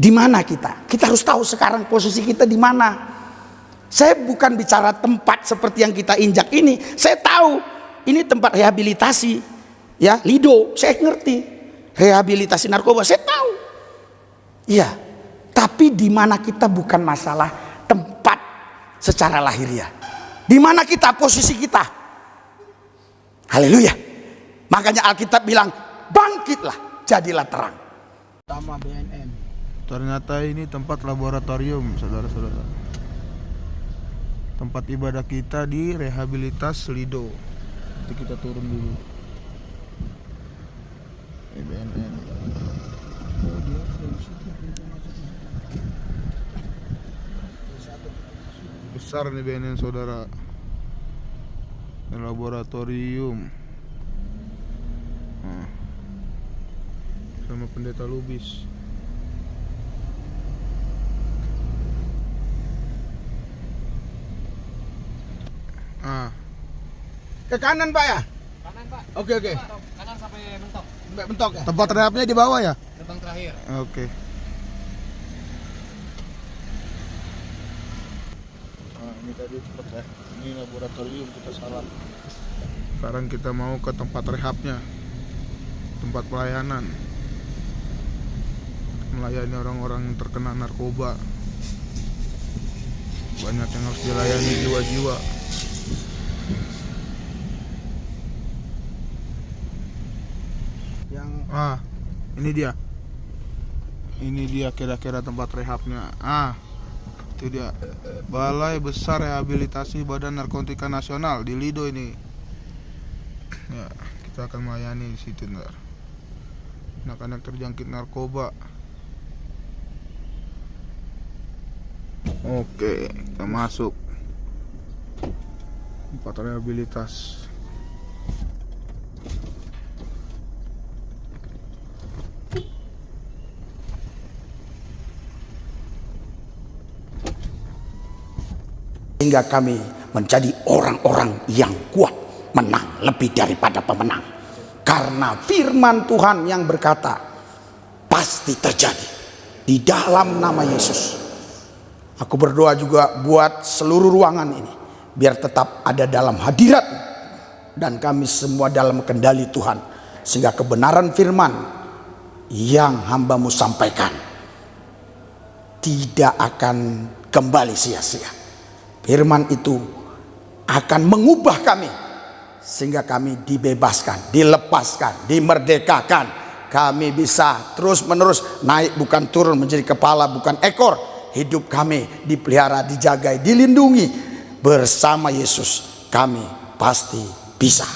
Di mana kita? Kita harus tahu sekarang posisi kita di mana. Saya bukan bicara tempat seperti yang kita injak ini. Saya tahu ini tempat rehabilitasi, ya, Lido. Saya ngerti rehabilitasi narkoba. Saya tahu. Iya. Tapi di mana kita bukan masalah tempat secara lahiriah. Di mana kita, posisi kita. Haleluya. Makanya Alkitab bilang, bangkitlah, jadilah terang. Utama BNN. Ternyata ini tempat laboratorium, saudara-saudara. Tempat ibadah kita di rehabilitas Lido. Nanti kita turun dulu. BNN. Oh, dia dari situ pintu masuknya. Besar nih BNN, saudara. Dan laboratorium. Nah. Sama pendeta Lubis. Ke kanan Pak ya? Kanan Pak. Oke. Kanan sampai mentok. Sampai mentok ya? Tempat rehabnya di bawah ya? Gerbang terakhir. Oke. Nah, ini tadi tempat ya. Ini laboratorium, kita salah. Sekarang kita mau ke tempat rehabnya. Tempat pelayanan. Melayani orang-orang yang terkena narkoba. Banyak yang harus dilayani, jiwa-jiwa. Ini dia. Ini dia kira-kira tempat rehabnya. Itu dia. Balai Besar Rehabilitasi Badan Narkotika Nasional di Lido ini. Ya, kita akan melayani di situ ntar. Anak-anak terjangkit narkoba. Oke, kita masuk. Tempat rehabilitas. Sehingga kami menjadi orang-orang yang kuat, menang lebih daripada pemenang. Karena firman Tuhan yang berkata, pasti terjadi di dalam nama Yesus. Aku berdoa juga buat seluruh ruangan ini, biar tetap ada dalam hadirat dan kami semua dalam kendali Tuhan. Sehingga kebenaran firman yang hamba-Mu sampaikan tidak akan kembali sia-sia. Firman itu akan mengubah kami sehingga kami dibebaskan, dilepaskan, dimerdekakan. Kami bisa terus-menerus naik bukan turun, menjadi kepala bukan ekor. Hidup kami dipelihara, dijaga, dilindungi bersama Yesus. Kami pasti bisa.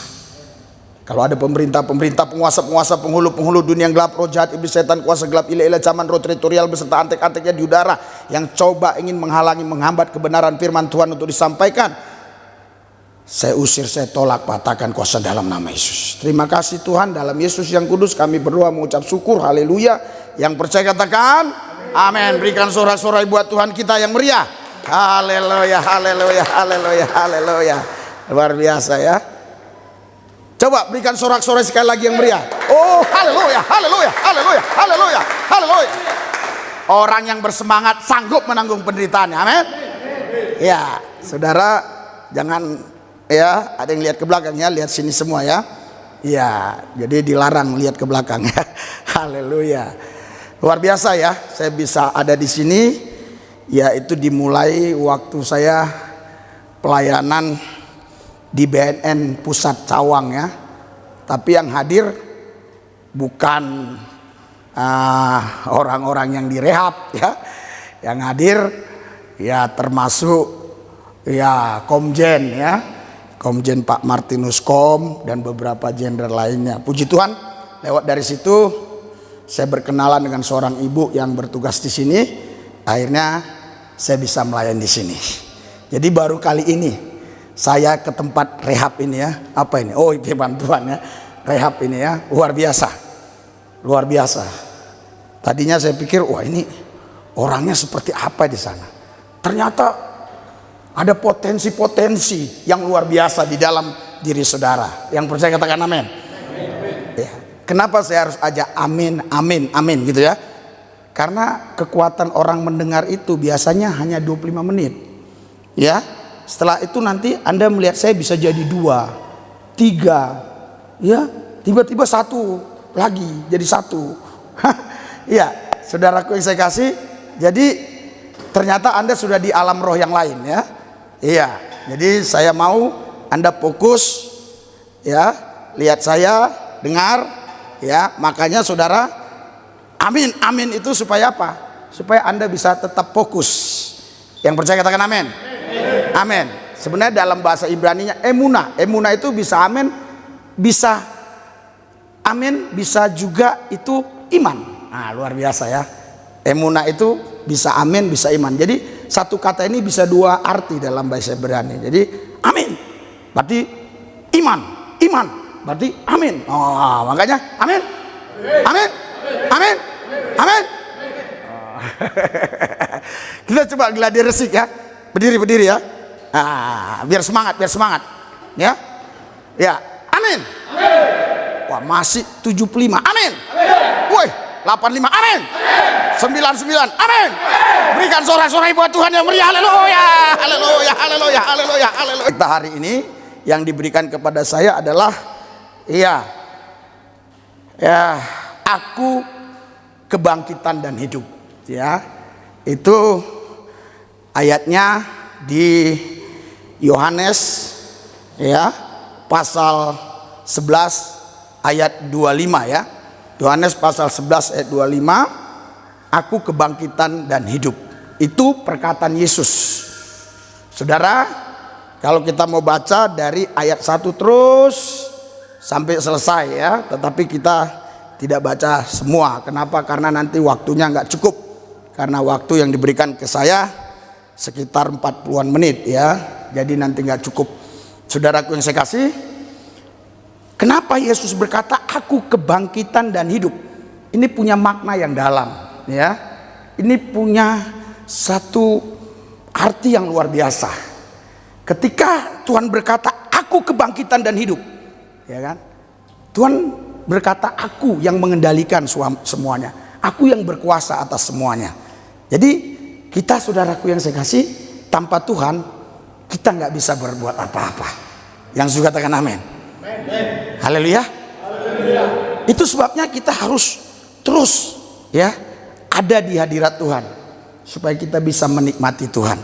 Kalau ada pemerintah-pemerintah, penguasa-penguasa, penghulu-penghulu dunia yang gelap, roh jahat, iblis setan, kuasa gelap, ilah-ilah zaman, roh teritorial beserta antek-anteknya di udara yang coba ingin menghalangi, menghambat kebenaran firman Tuhan untuk disampaikan, saya usir, saya tolak, patahkan kuasa dalam nama Yesus. Terima kasih Tuhan, dalam Yesus yang kudus kami berdoa mengucap syukur. Haleluya. Yang percaya katakan amin. Berikan sorak-sorai buat Tuhan kita yang meriah. Haleluya, haleluya, haleluya, haleluya. Luar biasa ya. Coba berikan sorak-sorai sekali lagi yang meriah. Oh, haleluya, haleluya, haleluya, haleluya, haleluya. Orang yang bersemangat sanggup menanggung penderitaannya. Amin. Ya, saudara, jangan ya ada yang lihat ke belakangnya, lihat sini semua ya. Ya, jadi dilarang lihat ke belakang ya. Haleluya. Luar biasa ya, saya bisa ada di sini. Ya, itu dimulai waktu saya pelayanan di BNN Pusat Cawang ya. Tapi yang hadir bukan orang-orang yang direhab ya. Yang hadir ya termasuk ya Komjen ya. Komjen Pak Martinus Kom dan beberapa jenderal lainnya. Puji Tuhan, lewat dari situ saya berkenalan dengan seorang ibu yang bertugas di sini. Akhirnya saya bisa melayani di sini. Jadi baru kali ini saya ke tempat rehab ini ya. Apa ini? Oh, itu bantuan ya. Rehab ini ya, luar biasa. Luar biasa. Tadinya saya pikir, wah ini orangnya seperti apa di sana. Ternyata ada potensi-potensi yang luar biasa di dalam diri saudara. Yang percaya katakan amin. Ya. Kenapa saya harus ajak amin, amin, amin gitu ya. Karena kekuatan orang mendengar itu biasanya hanya 25 menit. Ya, setelah itu nanti Anda melihat saya bisa jadi 2, 3, ya, tiba-tiba 1 lagi jadi 1. Ya, saudaraku yang saya kasih, jadi ternyata Anda sudah di alam roh yang lain ya. Iya, jadi saya mau Anda fokus ya, lihat saya, dengar ya, makanya saudara amin, amin itu supaya apa? Supaya Anda bisa tetap fokus. Yang percaya katakan amin. Amin. Sebenarnya dalam bahasa Ibrani-nya emunah. Emunah itu bisa amin, bisa amin, bisa juga itu iman. Nah, luar biasa ya. Emunah itu bisa amin, bisa iman. Jadi satu kata ini bisa 2 arti dalam bahasa Ibrani. Jadi amin berarti iman, iman berarti amin. Oh, makanya amin. Amin. Amin. Amin. Kita coba gladi resik ya. Berdiri ya. Biar semangat ya. Ya, amin. Wah, masih 75. Amin. Woi, 85. Amin. 99. Amin. Berikan sorak-sorai buat Tuhan yang meriah. Haleluya. Haleluya. Haleluya. Haleluya. Haleluya. Kita hari ini yang diberikan kepada saya adalah ya, aku kebangkitan dan hidup ya. Itu ayatnya di Yohanes ya, pasal 11 ayat 25 ya. Yohanes pasal 11 ayat 25, aku kebangkitan dan hidup. Itu perkataan Yesus. Saudara, kalau kita mau baca dari ayat 1 terus sampai selesai ya, tetapi kita tidak baca semua. Kenapa? Karena nanti waktunya nggak cukup. Karena waktu yang diberikan ke saya sekitar 40-an menit ya. Jadi nanti nggak cukup. Saudaraku yang saya kasih, kenapa Yesus berkata aku kebangkitan dan hidup? Ini punya makna yang dalam ya. Ini punya satu arti yang luar biasa. Ketika Tuhan berkata aku kebangkitan dan hidup, ya kan? Tuhan berkata aku yang mengendalikan semuanya, aku yang berkuasa atas semuanya. Jadi kita, saudaraku yang saya kasih, tanpa Tuhan kita nggak bisa berbuat apa-apa. Yang suka katakan amin. Haleluya. Itu sebabnya kita harus terus ya ada di hadirat Tuhan supaya kita bisa menikmati Tuhan.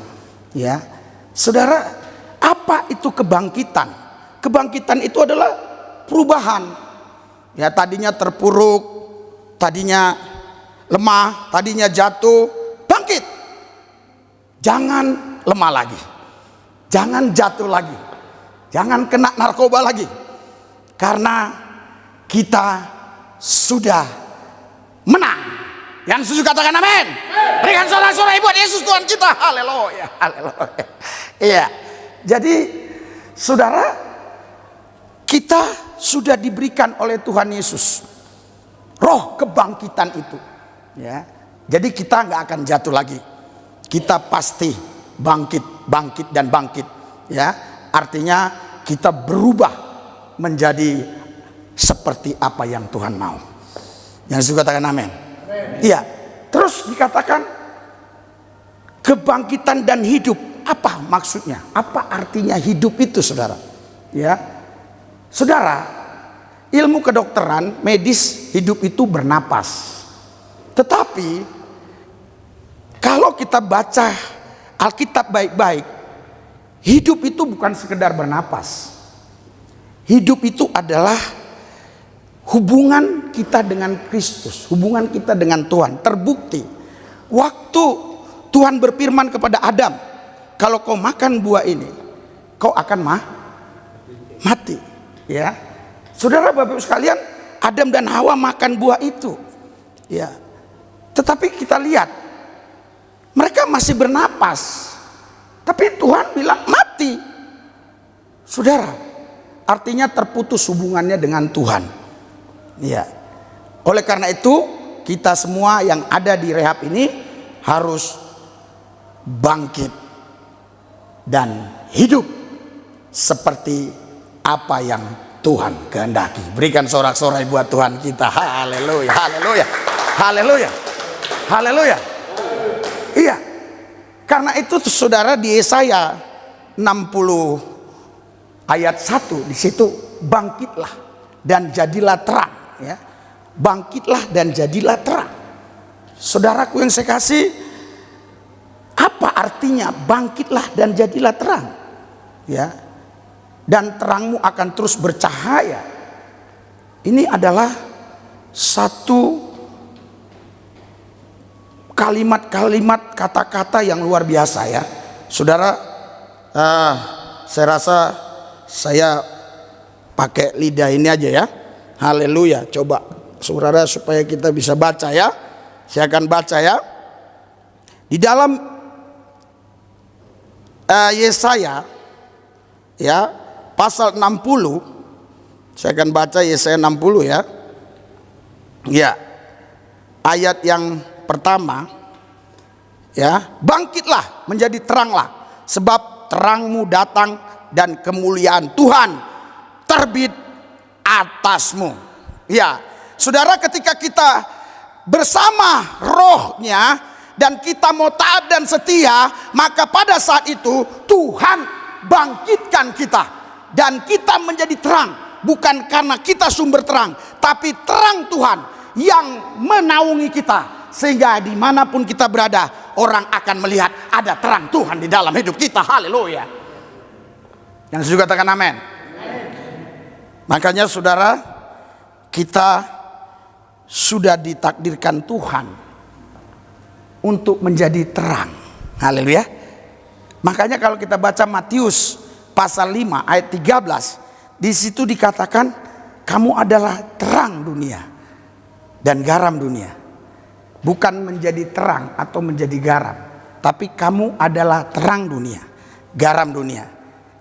Ya, saudara, apa itu kebangkitan? Kebangkitan itu adalah perubahan. Ya, tadinya terpuruk, tadinya lemah, tadinya jatuh, bangkit. Jangan lemah lagi, jangan jatuh lagi, jangan kena narkoba lagi, karena kita sudah menang. Yang setuju katakan amin. Berikan sorak-sorai buat Yesus Tuhan kita. Haleluya, haleluya. Iya, jadi saudara, kita sudah diberikan oleh Tuhan Yesus roh kebangkitan itu ya. Jadi kita nggak akan jatuh lagi, kita pasti bangkit dan bangkit ya. Artinya kita berubah menjadi seperti apa yang Tuhan mau. Yang suka katakan amin. Iya. Terus dikatakan kebangkitan dan hidup. Apa maksudnya? Apa artinya hidup itu, saudara? Ya, saudara, ilmu kedokteran medis hidup itu bernapas. Tetapi kalau kita baca Alkitab baik-baik, hidup itu bukan sekedar bernapas. Hidup itu adalah hubungan kita dengan Kristus, hubungan kita dengan Tuhan. Terbukti waktu Tuhan berfirman kepada Adam, kalau kau makan buah ini, kau akan mati. Ya, saudara, Bapak Ibu sekalian, Adam dan Hawa makan buah itu. Ya, tetapi kita lihat mereka masih bernapas, tapi Tuhan bilang mati. Saudara, artinya terputus hubungannya dengan Tuhan. Ya, oleh karena itu kita semua yang ada di rehab ini harus bangkit dan hidup seperti apa yang Tuhan kehendaki. Berikan sorak-sorai buat Tuhan kita. Haleluya, haleluya, haleluya, Haleluya. Iya. Karena itu saudara di Yesaya 60 ayat 1 di situ, bangkitlah dan jadilah terang, ya. Bangkitlah dan jadilah terang. Saudaraku yang saya kasih, apa artinya bangkitlah dan jadilah terang? Ya. Dan terangmu akan terus bercahaya. Ini adalah satu kalimat-kalimat, kata-kata yang luar biasa, ya. Saudara, saya rasa saya pakai lidah ini aja, ya. Haleluya. Coba saudara supaya kita bisa baca, ya. Saya akan baca, ya. Di dalam Yesaya, ya, pasal 60, saya akan baca Yesaya 60, ya. Ya. Ayat yang pertama, ya, bangkitlah menjadi teranglah, sebab terangmu datang dan kemuliaan Tuhan terbit atasmu. Ya, saudara, ketika kita bersama rohnya dan kita mau taat dan setia, maka pada saat itu Tuhan bangkitkan kita dan kita menjadi terang, bukan karena kita sumber terang, tapi terang Tuhan yang menaungi kita, sehingga dimanapun kita berada orang akan melihat ada terang Tuhan di dalam hidup kita. Haleluya. Yang juga katakan amin. Makanya saudara, kita sudah ditakdirkan Tuhan untuk menjadi terang. Haleluya. Makanya kalau kita baca Matius pasal 5 ayat 13, di situ dikatakan kamu adalah terang dunia dan garam dunia. Bukan menjadi terang atau menjadi garam, tapi kamu adalah terang dunia, garam dunia.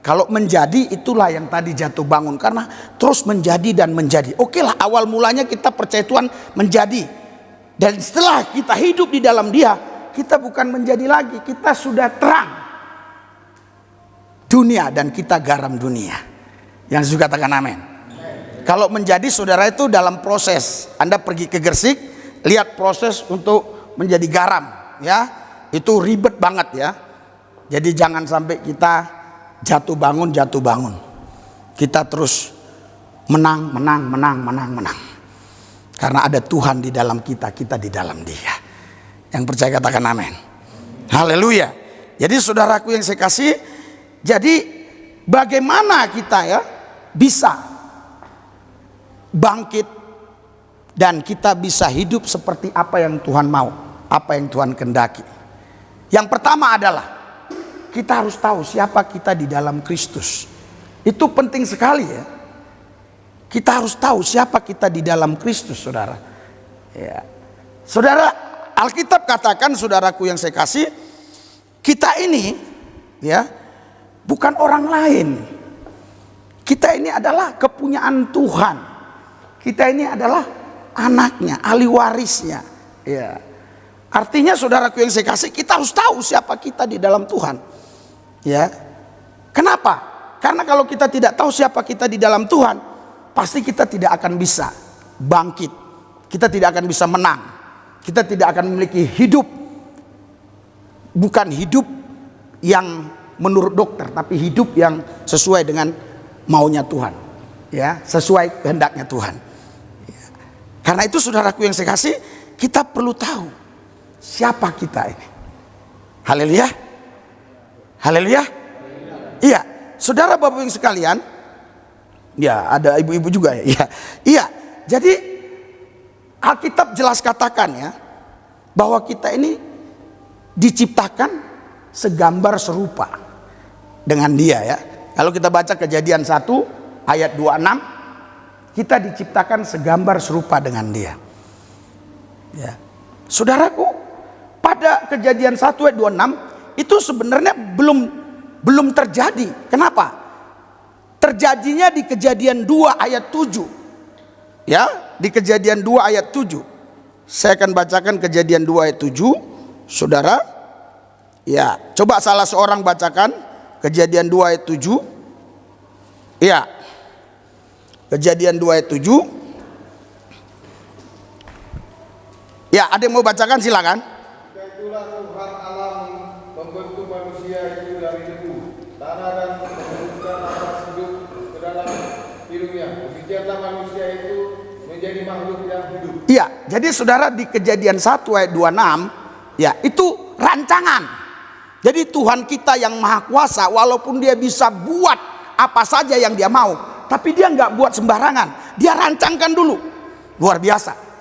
Kalau menjadi, itulah yang tadi jatuh bangun, karena terus menjadi dan menjadi. Oke lah, awal mulanya kita percaya Tuhan menjadi, dan setelah kita hidup di dalam Dia, kita bukan menjadi lagi, kita sudah terang dunia dan kita garam dunia. Yang juga katakan amin. Kalau menjadi, saudara, itu dalam proses. Anda pergi ke Gresik, lihat proses untuk menjadi garam, ya. Itu ribet banget, ya. Jadi jangan sampai kita jatuh bangun. Kita terus menang. Karena ada Tuhan di dalam kita, kita di dalam Dia. Yang percaya katakan amin. Haleluya. Jadi saudaraku yang saya kasih, jadi bagaimana kita, ya, bisa bangkit dan kita bisa hidup seperti apa yang Tuhan mau, apa yang Tuhan kehendaki. Yang pertama adalah kita harus tahu siapa kita di dalam Kristus. Itu penting sekali, ya. Kita harus tahu siapa kita di dalam Kristus, saudara. Ya. Saudara, Alkitab katakan, saudaraku yang saya kasih, kita ini, ya, bukan orang lain. Kita ini adalah kepunyaan Tuhan. Kita ini adalah anaknya, ahli warisnya, ya. Artinya saudaraku yang saya kasih, kita harus tahu siapa kita di dalam Tuhan, ya. Kenapa? Karena kalau kita tidak tahu siapa kita di dalam Tuhan, pasti kita tidak akan bisa bangkit, kita tidak akan bisa menang, kita tidak akan memiliki hidup, bukan hidup yang menurut dokter, tapi hidup yang sesuai dengan maunya Tuhan, ya, sesuai kehendaknya Tuhan. Karena itu saudaraku yang saya kasih, kita perlu tahu siapa kita ini. Haleluya. Haleluya. Iya, saudara Bapak yang sekalian, ya, ada ibu-ibu juga, ya. Iya. Iya. Jadi Alkitab jelas katakan, ya, bahwa kita ini diciptakan segambar serupa dengan Dia, ya. Kalau kita baca Kejadian 1 ayat 26, kita diciptakan segambar serupa dengan Dia. Ya. Saudaraku, pada Kejadian 1 ayat 26 itu sebenarnya belum terjadi. Kenapa? Terjadinya di Kejadian 2 ayat 7. Ya, di Kejadian 2 ayat 7. Saya akan bacakan Kejadian 2 ayat 7, saudara. Ya, coba salah seorang bacakan Kejadian 2 ayat 7. Ya. Kejadian 2 ayat 7. Ya, ada yang mau bacakan silakan. Itulah Tuhan Allah membentuk manusia itu dari debu tanah dan menghembuskan nafas hidup ke dalam hidungnya. Demikianlah manusia itu menjadi makhluk yang hidup. Iya, jadi saudara di Kejadian 1 ayat 26, ya itu rancangan. Jadi Tuhan kita yang maha kuasa, walaupun dia bisa buat apa saja yang dia mau, tapi dia nggak buat sembarangan. Dia rancangkan dulu. Luar biasa.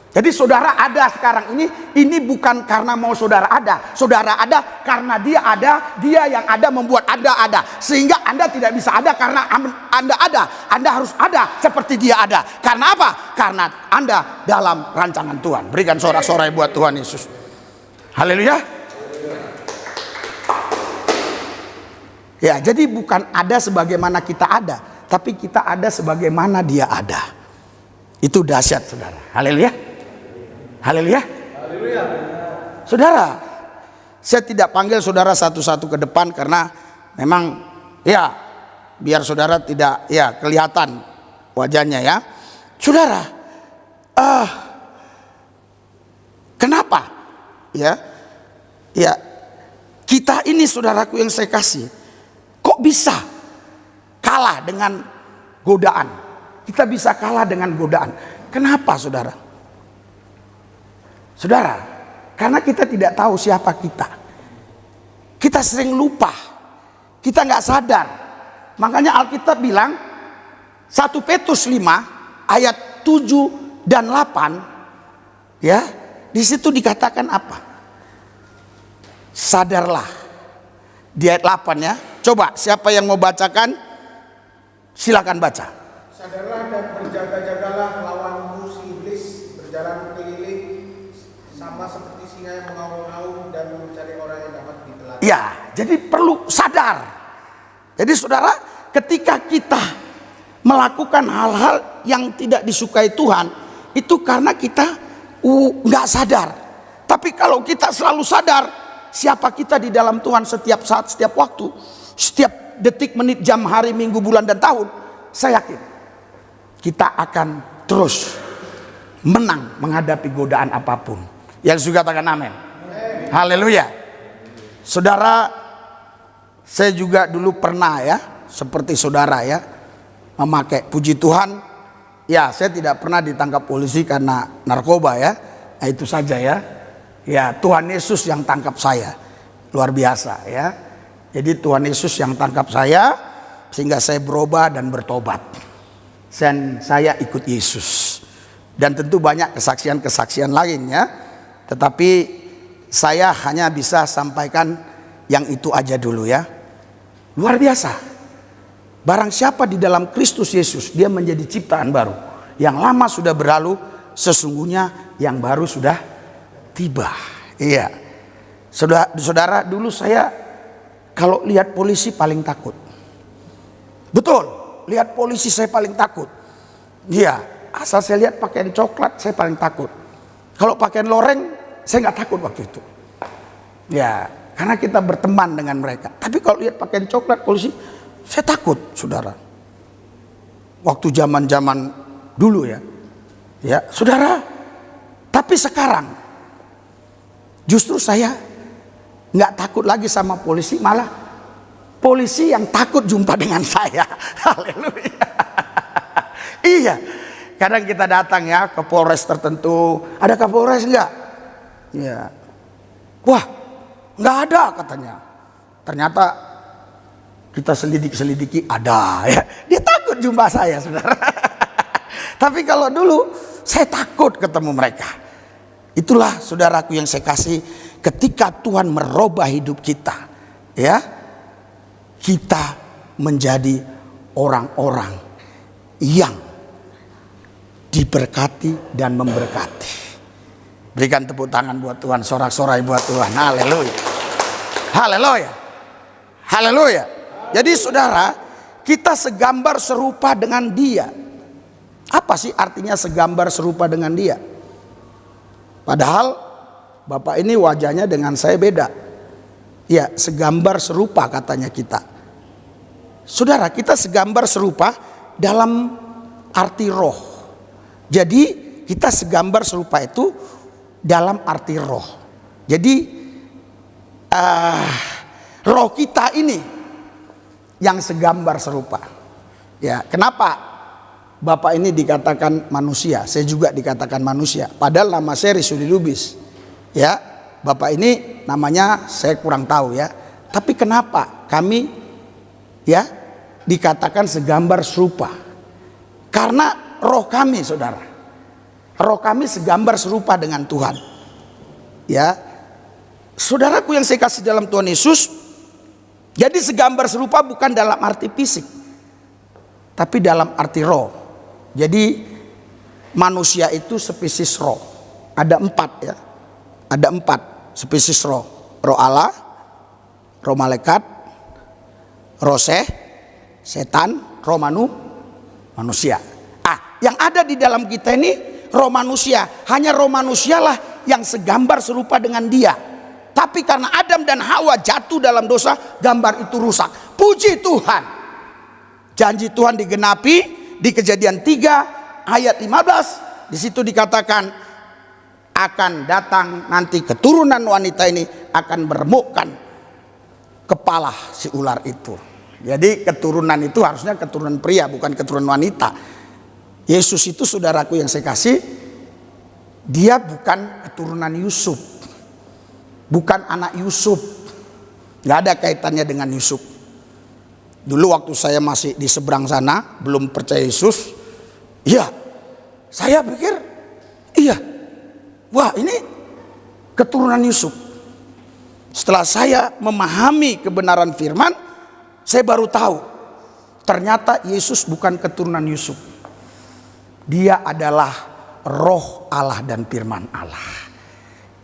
Jadi saudara ada sekarang ini bukan karena mau saudara ada. Saudara ada karena dia ada, dia yang ada membuat Anda ada. Sehingga Anda tidak bisa ada karena Anda ada. Anda harus ada seperti dia ada. Karena apa? Karena Anda dalam rancangan Tuhan. Berikan sorak-sorai buat Tuhan Yesus. Haleluya. Ya, jadi bukan ada sebagaimana kita ada, tapi kita ada sebagaimana dia ada. Itu dahsyat saudara. Haleluya. Haleluya. Haleluya. Saudara, saya tidak panggil saudara satu-satu ke depan karena memang ya biar saudara tidak ya kelihatan wajahnya ya. Saudara, kenapa? Ya kita ini saudaraku yang saya kasih, kok bisa kalah dengan godaan? Kita bisa kalah dengan godaan. Kenapa saudara? Saudara, karena kita tidak tahu siapa kita. Kita sering lupa. Kita nggak sadar. Makanya Alkitab bilang 1 Petrus 5 ayat 7 dan 8, ya, di situ dikatakan apa? Sadarlah. Di ayat 8 ya. Coba siapa yang mau bacakan? Silakan baca. Sadarlah dan berjaga-jagalah lawan musuh iblis berjalan keliling sama seperti singa yang mengaum-ngaum dan mencari orang yang dapat ditelan. Ya, jadi perlu sadar. Jadi saudara, ketika kita melakukan hal-hal yang tidak disukai Tuhan, itu karena kita nggak sadar. Tapi kalau kita selalu sadar siapa kita di dalam Tuhan setiap saat, setiap waktu, setiap detik, menit, jam, hari, minggu, bulan, dan tahun, saya yakin kita akan terus menang menghadapi godaan apapun. Yang juga katakan amin. Haleluya. Saudara, saya juga dulu pernah ya, seperti saudara ya, memakai, puji Tuhan, ya saya tidak pernah ditangkap polisi karena narkoba ya. Nah, itu saja ya. Ya, Tuhan Yesus yang tangkap saya. Luar biasa ya. Jadi Tuhan Yesus yang tangkap saya sehingga saya berubah dan bertobat. Dan saya ikut Yesus. Dan tentu banyak kesaksian-kesaksian lainnya. Tetapi saya hanya bisa sampaikan yang itu aja dulu ya. Luar biasa. Barang siapa di dalam Kristus Yesus, dia menjadi ciptaan baru. Yang lama sudah berlalu, sesungguhnya yang baru sudah tiba. Iya. Saudara, dulu saya kalau lihat polisi paling takut. Betul, lihat polisi saya paling takut. Iya, asal saya lihat pakaian coklat saya paling takut. Kalau pakaian loreng saya nggak takut waktu itu. Ya, karena kita berteman dengan mereka. Tapi kalau lihat pakaian coklat polisi, saya takut, saudara. Waktu zaman-zaman dulu ya. Ya, saudara. Tapi sekarang justru saya nggak takut lagi sama polisi, malah polisi yang takut jumpa dengan saya. Haleluya. Iya. Kadang kita datang ya ke Polres tertentu, ada Kapolres enggak? Ya. Wah, enggak ada katanya. Ternyata kita selidiki ada ya. Dia takut jumpa saya, saudara. Tapi kalau dulu saya takut ketemu mereka. Itulah saudaraku yang saya kasih, ketika Tuhan merubah hidup kita, ya, kita menjadi orang-orang yang diberkati dan memberkati. Berikan tepuk tangan buat Tuhan, sorak-sorai buat Tuhan. Haleluya. Haleluya. Haleluya. Jadi saudara, kita segambar serupa dengan dia. Apa sih artinya segambar serupa dengan dia? Padahal Bapak ini wajahnya dengan saya beda. Ya, segambar serupa katanya kita. Saudara, kita segambar serupa dalam arti roh. Jadi kita segambar serupa itu dalam arti roh. Jadi roh kita ini yang segambar serupa. Ya, kenapa Bapak ini dikatakan manusia? Saya juga dikatakan manusia. Padahal nama saya Rizuli Lubis. Ya, Bapak ini namanya saya kurang tahu ya. Tapi kenapa kami ya dikatakan segambar serupa? Karena roh kami, saudara, roh kami segambar serupa dengan Tuhan. Ya, saudaraku yang saya kasih dalam Tuhan Yesus, jadi segambar serupa bukan dalam arti fisik, tapi dalam arti roh. Jadi manusia itu spesies roh. Ada 4 ya. Ada 4 spesies roh. Roh Allah, roh malaikat, roh setan, roh manusia. Yang ada di dalam kita ini roh manusia. Hanya roh manusialah yang segambar serupa dengan dia. Tapi karena Adam dan Hawa jatuh dalam dosa, gambar itu rusak. Puji Tuhan, janji Tuhan digenapi di Kejadian 3 ayat 15. Di situ dikatakan akan datang nanti keturunan wanita ini akan meremukkan kepala si ular itu. Jadi keturunan itu harusnya keturunan pria, bukan keturunan wanita. Yesus itu, saudaraku yang saya kasih, dia bukan keturunan Yusuf, bukan anak Yusuf. Gak ada kaitannya dengan Yusuf. Dulu waktu saya masih di seberang sana, belum percaya Yesus, iya, saya pikir, iya, wah ini keturunan Yusuf. Setelah saya memahami kebenaran firman, saya baru tahu, ternyata Yesus bukan keturunan Yusuf. Dia adalah roh Allah dan firman Allah.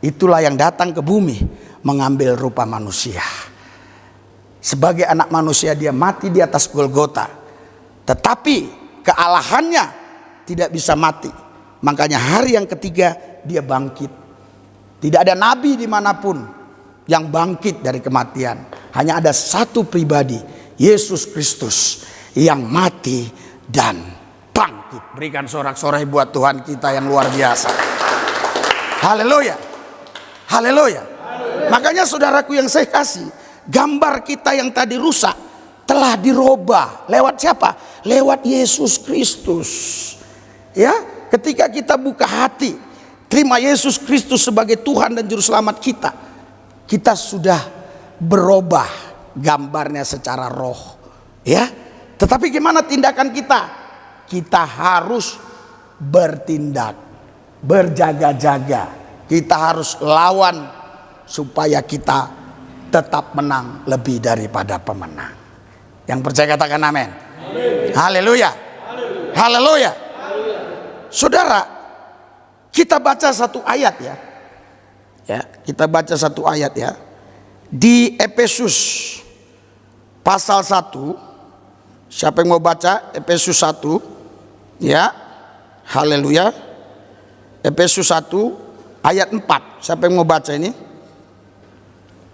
Itulah yang datang ke bumi, mengambil rupa manusia. Sebagai anak manusia dia mati di atas Golgota. Tetapi kealahannya tidak bisa mati. Makanya hari yang ketiga dia bangkit. Tidak ada nabi dimanapun yang bangkit dari kematian. Hanya ada satu pribadi, Yesus Kristus, yang mati dan bangkit. Berikan sorak-sorai buat Tuhan kita yang luar biasa. Haleluya. Haleluya. Makanya saudaraku yang saya kasih, gambar kita yang tadi rusak telah dirubah. Lewat siapa? Lewat Yesus Kristus. Ya, ketika kita buka hati, terima Yesus Kristus sebagai Tuhan dan Juru Selamat kita, kita sudah berubah gambarnya secara roh. Ya, tetapi gimana tindakan kita? Kita harus bertindak, berjaga-jaga. Kita harus lawan supaya kita tetap menang lebih daripada pemenang. Yang percaya katakan amin. Haleluya. Haleluya. Saudara, kita baca satu ayat ya. Ya, kita baca satu ayat ya. Di Efesus pasal 1. Siapa yang mau baca Efesus 1? Ya. Haleluya. Efesus 1 ayat 4. Siapa yang mau baca ini?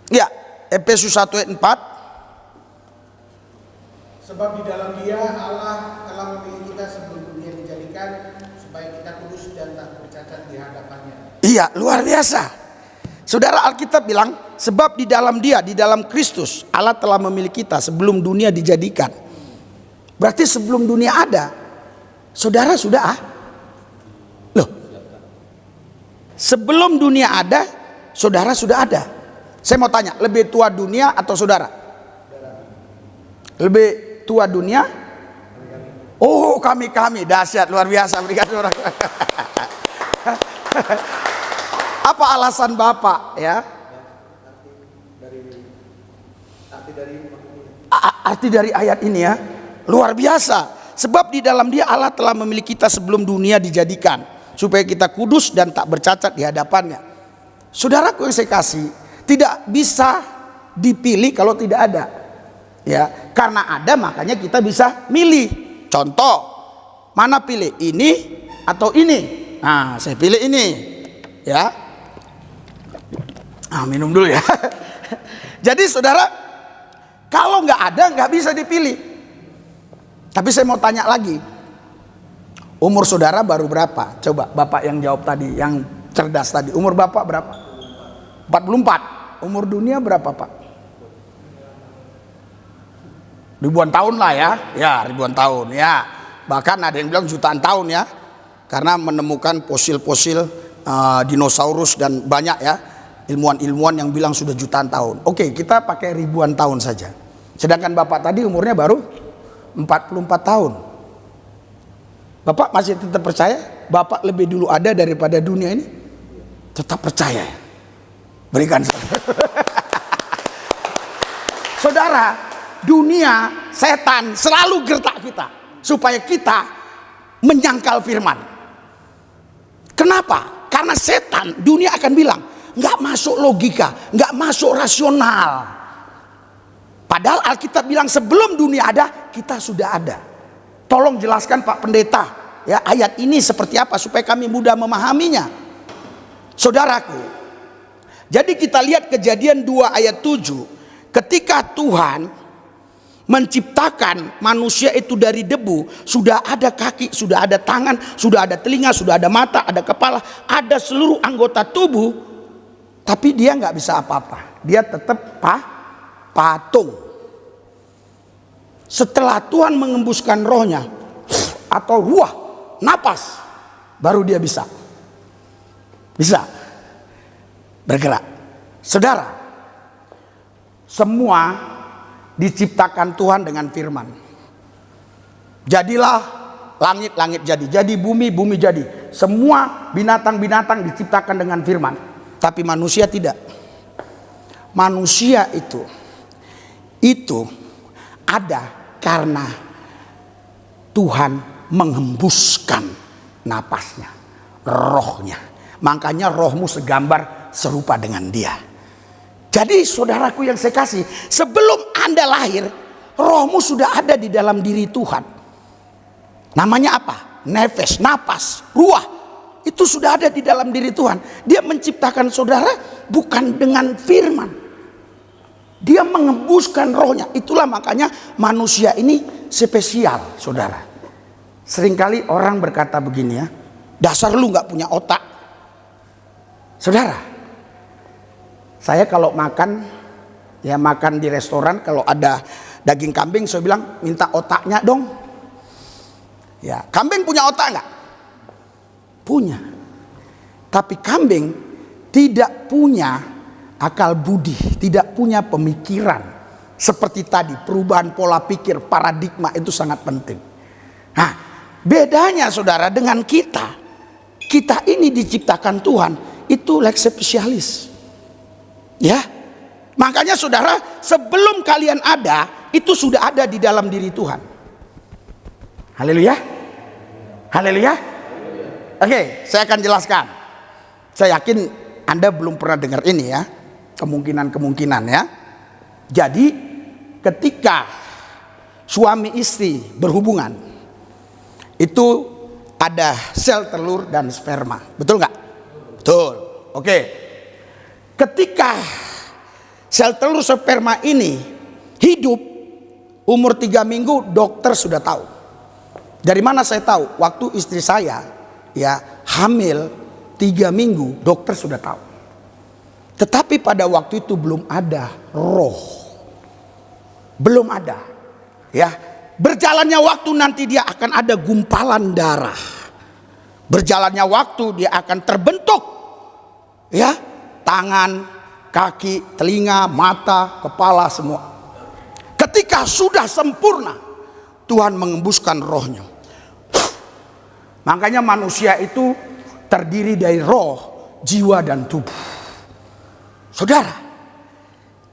Ya, Efesus 1 ayat 4. Sebab di dalam Dia Allah telah memilih kita sebelum dunia dijadikan, supaya kita kudus dan tak bercacat di hadapannya. Iya, luar biasa. Saudara, Alkitab bilang, sebab di dalam Dia, di dalam Kristus, Allah telah memilih kita sebelum dunia dijadikan. Berarti sebelum dunia ada, saudara sudah loh. Sebelum dunia ada, saudara sudah ada. Saya mau tanya, lebih tua dunia atau saudara? Lebih tua dunia? Oh, kami dahsyat, luar biasa. Berikan orang. Apa alasan Bapak ya? Arti dari ayat ini ya, luar biasa. Sebab di dalam Dia Allah telah memilih kita sebelum dunia dijadikan, supaya kita kudus dan tak bercacat di hadapannya. Saudaraku yang saya kasih, tidak bisa dipilih kalau tidak ada. Ya, karena ada makanya kita bisa milih. Contoh, mana pilih, ini atau ini? Nah, saya pilih ini. Ya. Minum dulu ya. Jadi saudara, kalau nggak ada nggak bisa dipilih. Tapi saya mau tanya lagi, umur saudara baru berapa? Coba Bapak yang jawab tadi, yang cerdas tadi. Umur Bapak berapa? 44. Umur dunia berapa, Pak? Ribuan tahun lah ya. Ya, ribuan tahun ya. Bahkan ada yang bilang jutaan tahun ya. Karena menemukan fosil-fosil dinosaurus dan banyak ya ilmuwan-ilmuwan yang bilang sudah jutaan tahun. Oke, kita pakai ribuan tahun saja. Sedangkan Bapak tadi umurnya baru 44 tahun. Bapak masih tetap percaya Bapak lebih dulu ada daripada dunia ini? Tetap percaya. Berikan Saudara, dunia, setan selalu gertak kita supaya kita menyangkal firman. Kenapa? Karena setan, dunia akan bilang nggak masuk logika, nggak masuk rasional. Padahal Alkitab bilang sebelum dunia ada, kita sudah ada. Tolong jelaskan Pak Pendeta, ya ayat ini seperti apa supaya kami mudah memahaminya. Saudaraku, jadi kita lihat Kejadian 2 ayat 7, ketika Tuhan menciptakan manusia itu dari debu, sudah ada kaki, sudah ada tangan, sudah ada telinga, sudah ada mata, ada kepala, ada seluruh anggota tubuh, tapi dia nggak bisa apa-apa. Dia tetap patung. Setelah Tuhan mengembuskan rohnya atau ruah, napas, baru dia bisa bergerak. Saudara, semua diciptakan Tuhan dengan firman. Jadilah langit, langit jadi bumi, bumi jadi. Semua binatang-binatang diciptakan dengan firman. Tapi manusia tidak. Manusia itu ada karena Tuhan menghembuskan napasnya, rohnya. Makanya rohmu segambar serupa dengan dia. Jadi saudaraku yang saya kasih, sebelum Anda lahir, rohmu sudah ada di dalam diri Tuhan. Namanya apa? Nefes, napas, ruah. Itu sudah ada di dalam diri Tuhan. Dia menciptakan saudara bukan dengan firman. Dia mengembuskan rohnya. Itulah makanya manusia ini spesial, saudara. Seringkali orang berkata begini ya, dasar lu gak punya otak. Saudara, saya kalau makan, ya makan di restoran, kalau ada daging kambing, saya bilang minta otaknya dong. Ya, kambing punya otak nggak? Punya. Tapi kambing tidak punya akal budi, tidak punya pemikiran. Seperti tadi, perubahan pola pikir, paradigma itu sangat penting. Nah, bedanya saudara dengan kita ini diciptakan Tuhan, itu leg spesialis. Ya, makanya saudara, sebelum kalian ada, itu sudah ada di dalam diri Tuhan. Haleluya, haleluya. Oke, saya akan jelaskan. Saya yakin Anda belum pernah dengar ini ya, kemungkinan ya. Jadi, ketika suami istri berhubungan, itu ada sel telur dan sperma, betul nggak? Betul. Oke. Ketika sel telur sperma ini hidup umur 3 minggu, dokter sudah tahu. Dari mana saya tahu? Waktu istri saya ya hamil 3 minggu, dokter sudah tahu. Tetapi pada waktu itu belum ada roh. Belum ada. Ya, berjalannya waktu nanti dia akan ada gumpalan darah. Berjalannya waktu dia akan terbentuk. Ya, tangan, kaki, telinga, mata, kepala, semua. Ketika sudah sempurna, Tuhan mengembuskan rohnya. Makanya manusia itu terdiri dari roh, jiwa, dan tubuh. Saudara,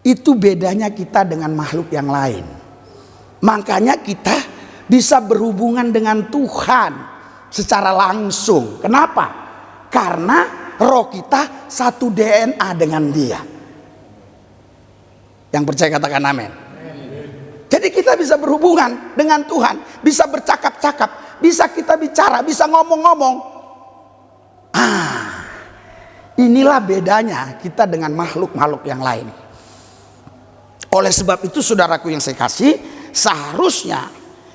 itu bedanya kita dengan makhluk yang lain. Makanya kita bisa berhubungan dengan Tuhan secara langsung. Kenapa? Karena roh kita satu DNA dengan dia. Yang percaya katakan amin. Jadi kita bisa berhubungan dengan Tuhan, bisa bercakap-cakap, bisa kita bicara, bisa ngomong-ngomong. Inilah bedanya kita dengan makhluk-makhluk yang lain. Oleh sebab itu saudaraku yang saya kasih, seharusnya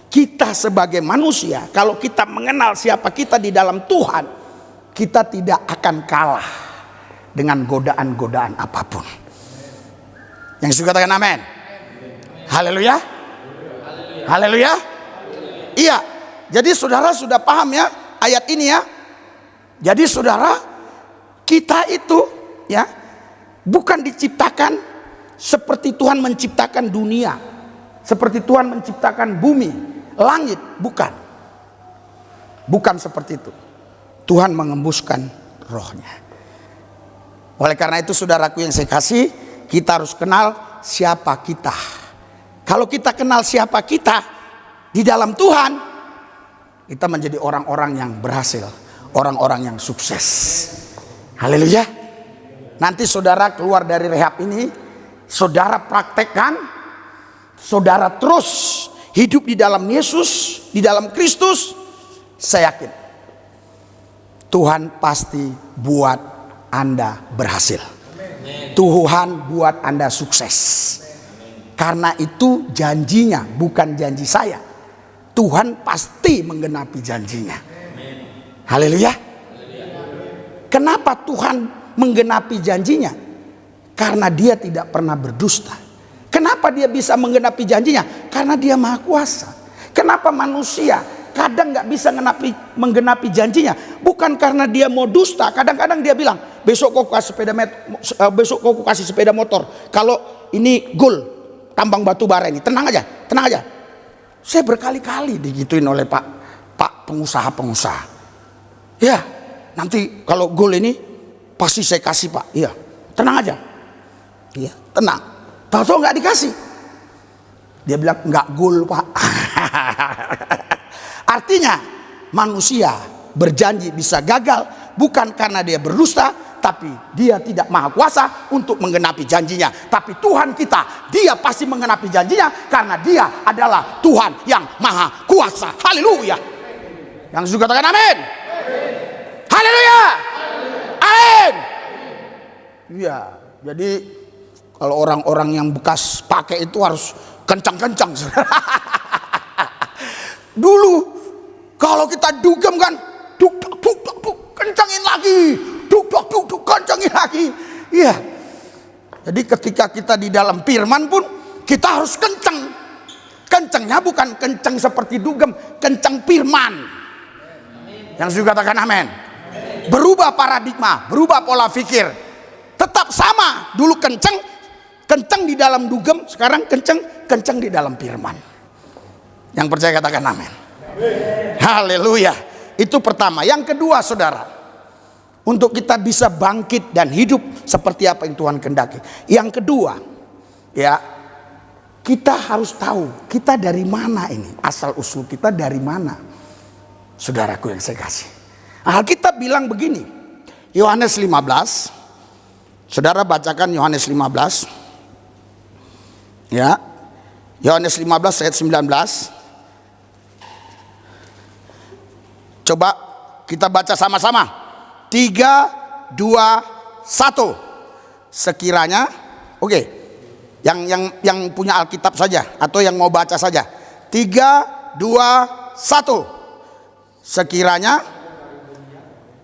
kita sebagai manusia, kalau kita mengenal siapa kita di dalam Tuhan, kita tidak akan kalah dengan godaan-godaan apapun. Yang suka katakan amin. Haleluya. Haleluya. Iya. Jadi saudara sudah paham ya ayat ini ya. Jadi saudara, kita itu ya bukan diciptakan seperti Tuhan menciptakan dunia, seperti Tuhan menciptakan bumi, langit, bukan. Bukan seperti itu. Tuhan mengembuskan rohnya. Oleh karena itu saudaraku yang saya kasih, kita harus kenal siapa kita. Kalau kita kenal siapa kita di dalam Tuhan, kita menjadi orang-orang yang berhasil, orang-orang yang sukses. Haleluya. Nanti saudara keluar dari rehab ini, saudara praktekkan, saudara terus hidup di dalam Yesus, di dalam Kristus, saya yakin Tuhan pasti buat Anda berhasil. Tuhan buat Anda sukses. Karena itu janjinya, bukan janji saya. Tuhan pasti menggenapi janjinya. Haleluya. Kenapa Tuhan menggenapi janjinya? Karena Dia tidak pernah berdusta. Kenapa Dia bisa menggenapi janjinya? Karena Dia Maha Kuasa. Kenapa manusia kadang nggak bisa menggenapi janjinya? Bukan karena dia mau dusta. Kadang-kadang dia bilang, besok kau kasih sepeda motor. Kalau ini gold, tambang batu bara ini, tenang aja, tenang aja. Saya berkali-kali digituin oleh pak pengusaha-pengusaha. Ya, nanti kalau gold ini pasti saya kasih Pak. Iya, tenang aja. Iya, tenang. Tahu-tahu nggak dikasih. Dia bilang nggak gold Pak. Artinya manusia berjanji bisa gagal bukan karena dia berdusta, tapi dia tidak maha kuasa untuk menggenapi janjinya. Tapi Tuhan kita, Dia pasti menggenapi janjinya karena Dia adalah Tuhan yang maha kuasa. Haleluya. Yang suka katakan amin. Haleluya. Amin. Iya, jadi kalau orang-orang yang bekas pakai itu harus kencang-kencang. Dulu kalau kita dugem kan, duk kencangin lagi, duk kencangin lagi. Iya. Jadi ketika kita di dalam firman pun kita harus kencang. Kencangnya bukan kencang seperti dugem, kencang firman. Yang juga katakan amin. Berubah paradigma, berubah pola pikir. Tetap sama, dulu kencang di dalam dugem, sekarang kencang di dalam firman. Yang percaya katakan amin. Haleluya. Itu pertama. Yang kedua saudara, untuk kita bisa bangkit dan hidup seperti apa yang Tuhan kehendaki. Yang kedua, ya, kita harus tahu kita dari mana ini, asal usul kita dari mana. Saudaraku yang saya kasih, Alkitab bilang begini, Yohanes 15. Saudara bacakan Yohanes 15. Ya. Yohanes 15 ayat 19. Coba kita baca sama-sama. 3, 2, 1. Sekiranya, oke. Yang punya Alkitab saja atau yang mau baca saja. 3, 2, 1. Sekiranya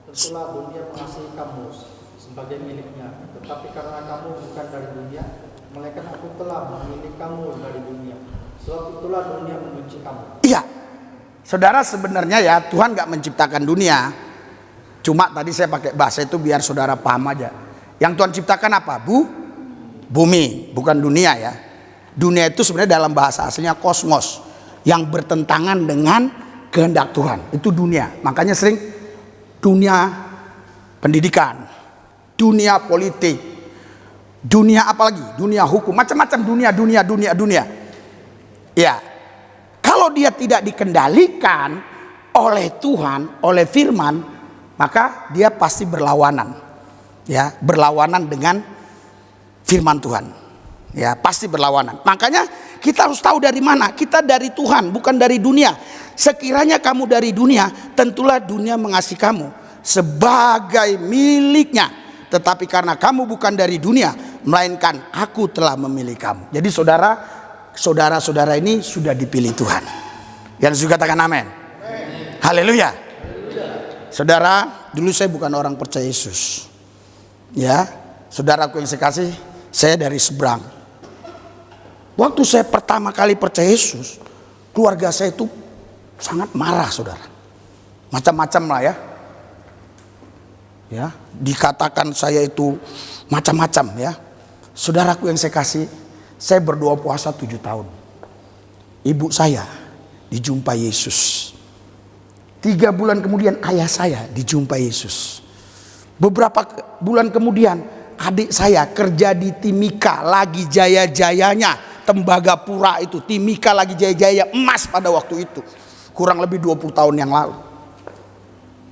tentulah dunia mengasihi kamu sebagai miliknya, tetapi karena kamu bukan dari dunia, melainkan aku telah memilih kamu dari dunia. Sebab itulah dunia membenci kamu. Iya. Saudara, sebenarnya ya Tuhan gak menciptakan dunia. Cuma tadi saya pakai bahasa itu biar saudara paham aja. Yang Tuhan ciptakan apa? Bumi, bukan dunia ya. Dunia itu sebenarnya dalam bahasa aslinya kosmos, yang bertentangan dengan kehendak Tuhan. Itu dunia. Makanya sering dunia pendidikan, dunia politik, dunia apalagi, dunia hukum, macam-macam dunia. Ya. Kalau dia tidak dikendalikan oleh Tuhan, oleh firman, maka dia pasti berlawanan. Ya, berlawanan dengan firman Tuhan. Ya, pasti berlawanan. Makanya kita harus tahu dari mana. Kita dari Tuhan, bukan dari dunia. Sekiranya kamu dari dunia, tentulah dunia mengasihi kamu sebagai miliknya. Tetapi karena kamu bukan dari dunia, melainkan aku telah memilih kamu. Jadi saudara-saudara ini sudah dipilih Tuhan. Yang juga katakan amin. Haleluya. Saudara, dulu saya bukan orang percaya Yesus. Ya, saudaraku yang saya kasih, saya dari seberang. Waktu saya pertama kali percaya Yesus, keluarga saya itu sangat marah, saudara. Macam-macam lah ya. Ya, dikatakan saya itu macam-macam ya. Saudaraku yang saya kasih, saya berdoa puasa 7 tahun. Ibu saya dijumpai Yesus. 3 bulan kemudian ayah saya dijumpai Yesus. Beberapa bulan kemudian adik saya kerja di Timika, lagi jaya-jayanya. Tembagapura itu, Timika lagi jaya-jaya emas pada waktu itu. Kurang lebih 20 tahun yang lalu.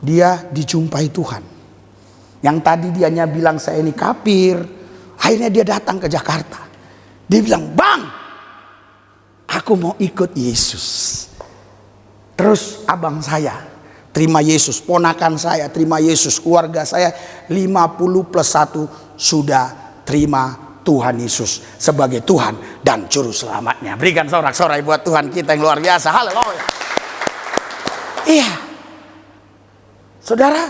Dia dijumpai Tuhan. Yang tadi dianya bilang saya ini kafir. Akhirnya dia datang ke Jakarta. Dia bilang, "Bang, aku mau ikut Yesus." Terus abang saya terima Yesus, ponakan saya terima Yesus, keluarga saya 50 plus 1 sudah terima Tuhan Yesus sebagai Tuhan dan Juru Selamatnya. Berikan sorak-sorai buat Tuhan kita yang luar biasa. Haleluya. Iya. Saudara,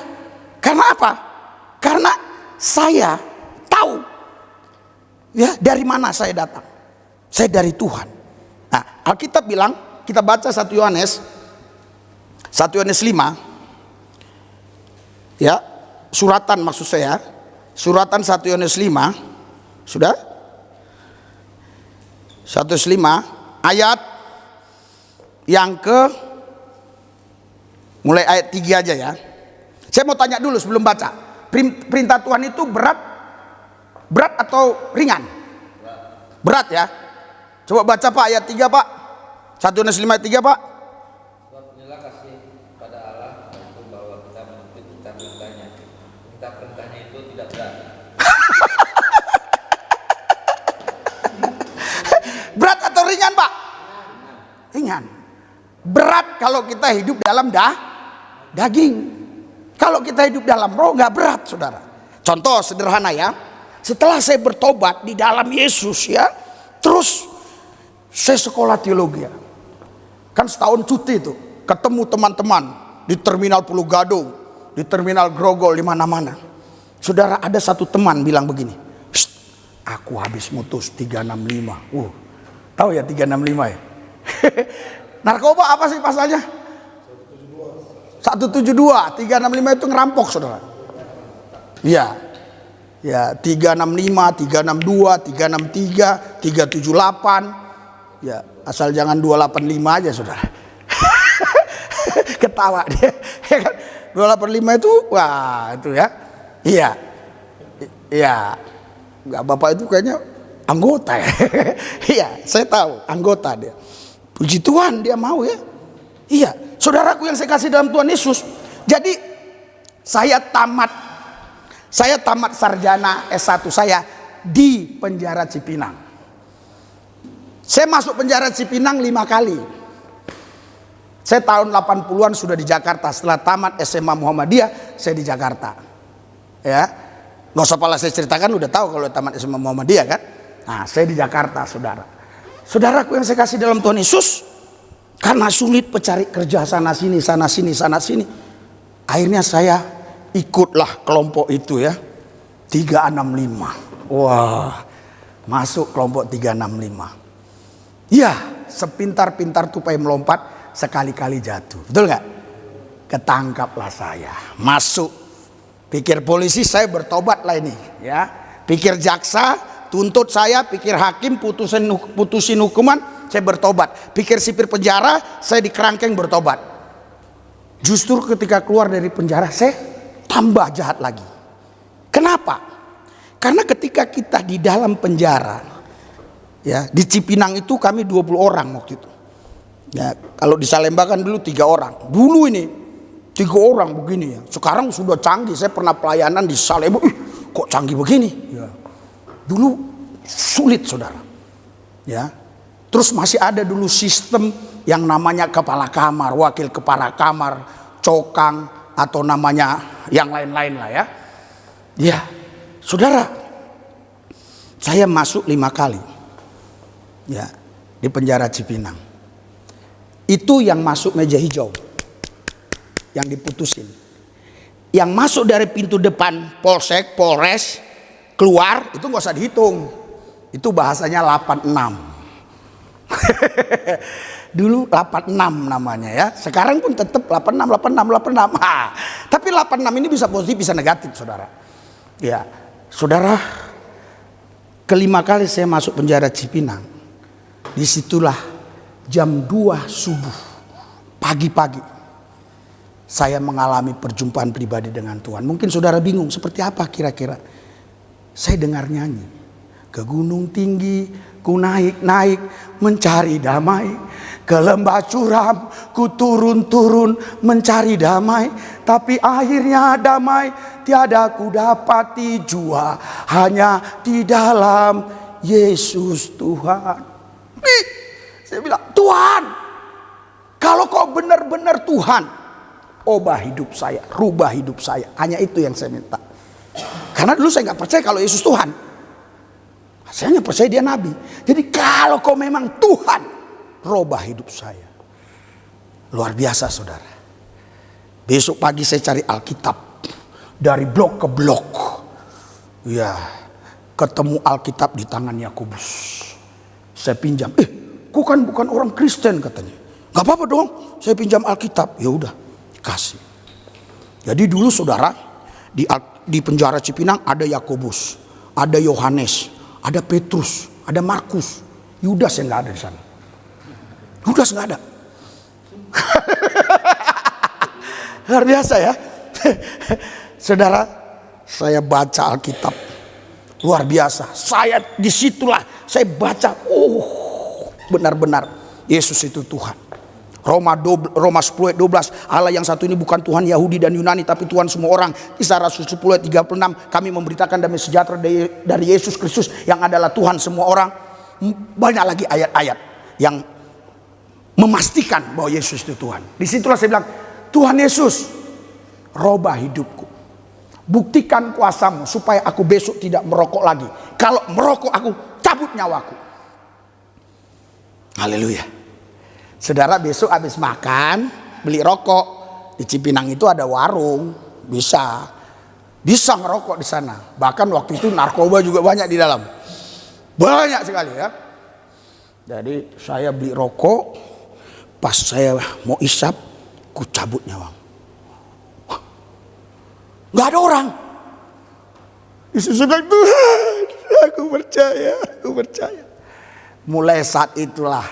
karena apa? Karena saya tahu ya dari mana saya datang. Saya dari Tuhan. Nah, Alkitab bilang, kita baca 1 Yohanes 5. Ya, suratan maksud saya. Suratan 1 Yohanes 5. Sudah? 1:5 ayat yang mulai ayat 3 aja ya. Saya mau tanya dulu sebelum baca. Perintah Tuhan itu berat atau ringan? Berat ya. Coba baca Pak ayat 3 Pak. 1 Yohanes 5 ayat 3 Pak. Sebab inilah kasih pada Allah, yaitu bahwa kita mengikuti perintah-perintahnya. Perintah-perintahnya itu tidak berat. Berat atau ringan Pak? Ringan. Berat kalau kita hidup dalam daging. Kalau kita hidup dalam roh nggak berat, saudara. Contoh sederhana ya. Setelah saya bertobat di dalam Yesus ya, terus saya sekolah teologi. Kan setahun cuti itu, ketemu teman-teman di terminal Pulau Gadung, di terminal Grogol, di mana-mana. Saudara, ada satu teman bilang begini, "Aku habis mutus 365. Tahu ya 365 ya? Narkoba apa sih pasalnya? 172. 365 itu ngerampok, saudara. Iya. Ya, 365, 362, 363, 378. Ya, asal jangan 285 aja, saudara. Ketawa dia. 285 itu, wah itu ya. Iya. Iya. Enggak, Bapak itu kayaknya anggota ya. Iya, saya tahu anggota dia. Puji Tuhan dia mau ya. Iya, saudaraku yang saya kasih dalam Tuhan Yesus. Jadi saya tamat sarjana S1 saya di penjara Cipinang. Saya masuk penjara Cipinang 5 kali. Saya tahun 80-an sudah di Jakarta. Setelah tamat SMA Muhammadiyah, saya di Jakarta. Ya, nggak usah pala saya ceritakan, udah tahu kalau tamat SMA Muhammadiyah kan. Nah, saya di Jakarta, saudara. Saudaraku yang saya kasih dalam Tuhan Yesus, karena sulit mencari kerja sana sini, akhirnya saya ikutlah kelompok itu ya, 365. Wah, masuk kelompok 365. Ya, sepintar-pintar tupai melompat, sekali-kali jatuh. Betul nggak? Ketangkaplah saya, masuk. Pikir polisi saya bertobat lah ini, ya. Pikir jaksa tuntut saya, pikir hakim putusin hukuman, saya bertobat. Pikir sipir penjara, saya di kerangkeng bertobat. Justru ketika keluar dari penjara, saya tambah jahat lagi. Kenapa? Karena ketika kita di dalam penjara, ya di Cipinang itu kami 20 orang waktu itu. Ya, kalau di Salemba kan dulu 3 orang. Dulu ini 3 orang begini ya. Sekarang sudah canggih. Saya pernah pelayanan di Salemba, kok canggih begini? Ya. Dulu sulit, saudara. Ya. Terus masih ada dulu sistem yang namanya kepala kamar, wakil kepala kamar, cokang, atau namanya yang lain-lain lah ya. Ya, saudara, saya masuk 5 kali. Ya, di penjara Cipinang. Itu yang masuk meja hijau, yang diputusin. yang masuk dari pintu depan polsek, polres, keluar itu nggak usah dihitung. Itu bahasanya 86. Dulu 86 namanya ya. Sekarang pun tetap 86, 86, 86. Tapi 86 ini bisa positif, bisa negatif, saudara. Ya, saudara, kelima kali saya masuk penjara Cipinang. Disitulah jam 2 subuh, pagi-pagi, saya mengalami perjumpaan pribadi dengan Tuhan. Mungkin saudara bingung, seperti apa kira-kira? Saya dengar nyanyi, ke gunung tinggi ku naik-naik mencari damai, ke lembah curam ku turun-turun mencari damai, tapi akhirnya damai tiada ku dapati jua, hanya di dalam Yesus Tuhan. Saya bilang, Tuhan, kalau kau benar-benar Tuhan, ubah hidup saya, rubah hidup saya. Hanya itu yang saya minta. Karena dulu saya nggak percaya kalau Yesus Tuhan. Saya hanya percaya dia Nabi. Jadi kalau kau memang Tuhan, rubah hidup saya. Luar biasa, saudara. Besok pagi saya cari Alkitab. Dari blok ke blok. Ya, ketemu Alkitab di tangan Yakobus. Saya pinjam. Kau kan bukan orang Kristen katanya. Gak apa-apa dong, saya pinjam Alkitab. Ya udah, kasih. Jadi dulu saudara, di penjara Cipinang ada Yakobus, ada Yohanes, ada Petrus, ada Markus. Yudas yang nggak ada di sana. Yudas nggak ada. Luar biasa ya. Saudara, saya baca Alkitab. Luar biasa. Saya disitulah saya baca. Benar-benar Yesus itu Tuhan. Roma 10 ayat 12, Allah yang satu ini bukan Tuhan Yahudi dan Yunani, tapi Tuhan semua orang. Kisah Rasul 10 ayat 36, kami memberitakan damai sejahtera dari Yesus Kristus yang adalah Tuhan semua orang. Banyak lagi ayat-ayat yang memastikan bahwa Yesus itu Tuhan. Disitulah saya bilang, Tuhan Yesus, robah hidupku, buktikan kuasamu supaya aku besok tidak merokok lagi. Kalau merokok aku cabut nyawaku. Haleluya. Saudara, besok habis makan beli rokok di Cipinang itu ada warung, bisa ngerokok di sana. Bahkan waktu itu narkoba juga banyak di dalam, banyak sekali ya. Jadi saya beli rokok, pas saya mau isap, ku cabut nyawa. Nggak ada orang. Yesus bilang, Tuhan, aku percaya. Mulai saat itulah